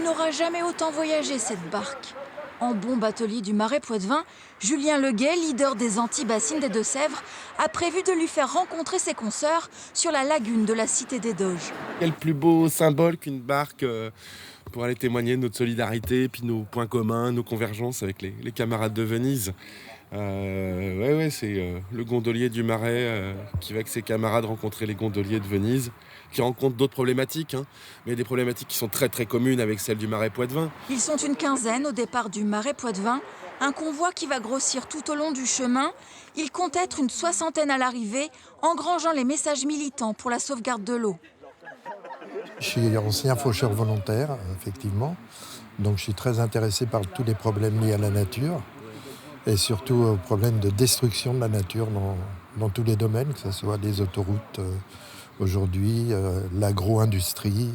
Il n'aura jamais autant voyagé, cette barque. En bon batelier du Marais Poitevin, Julien Leguet, leader des Antilles-Bassines des Deux-Sèvres, a prévu de lui faire rencontrer ses consoeurs sur la lagune de la Cité des Doges. Quel plus beau symbole qu'une barque pour aller témoigner de notre solidarité, puis nos points communs, nos convergences avec les camarades de Venise. C'est le gondolier du Marais qui va avec ses camarades rencontrer les gondoliers de Venise, qui rencontrent d'autres problématiques, mais des problématiques qui sont très très communes avec celles du Marais Poitevin. Ils sont une quinzaine au départ du Marais Poitevin, un convoi qui va grossir tout au long du chemin. Il compte être une soixantaine à l'arrivée, engrangeant les messages militants pour la sauvegarde de l'eau. Je suis ancien faucheur volontaire, effectivement, donc je suis très intéressé par tous les problèmes liés à la nature et surtout aux problèmes de destruction de la nature dans tous les domaines, que ce soit les autoroutes aujourd'hui, l'agro-industrie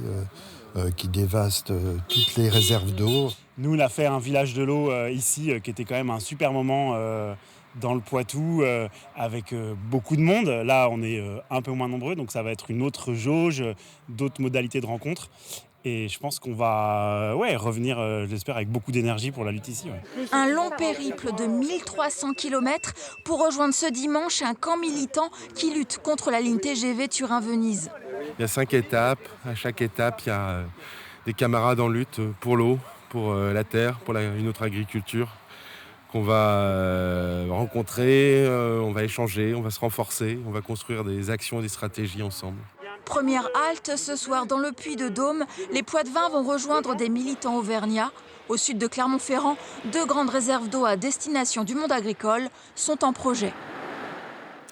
qui dévaste toutes les réserves d'eau. Nous, on a fait un village de l'eau ici qui était quand même un super moment dans le Poitou avec beaucoup de monde. Là, on est un peu moins nombreux, donc ça va être une autre jauge, d'autres modalités de rencontre. Et je pense qu'on va revenir, j'espère, avec beaucoup d'énergie pour la lutte ici. Ouais. Un long périple de 1300 km pour rejoindre ce dimanche un camp militant qui lutte contre la ligne TGV Turin-Venise. Il y a 5 étapes. À chaque étape, il y a des camarades en lutte pour l'eau, pour la terre, pour une autre agriculture qu'on va rencontrer, on va échanger, on va se renforcer, on va construire des actions et des stratégies ensemble. Première halte ce soir dans le Puy-de-Dôme, les Poitevins vont rejoindre des militants auvergnats. Au sud de Clermont-Ferrand, 2 grandes réserves d'eau à destination du monde agricole sont en projet.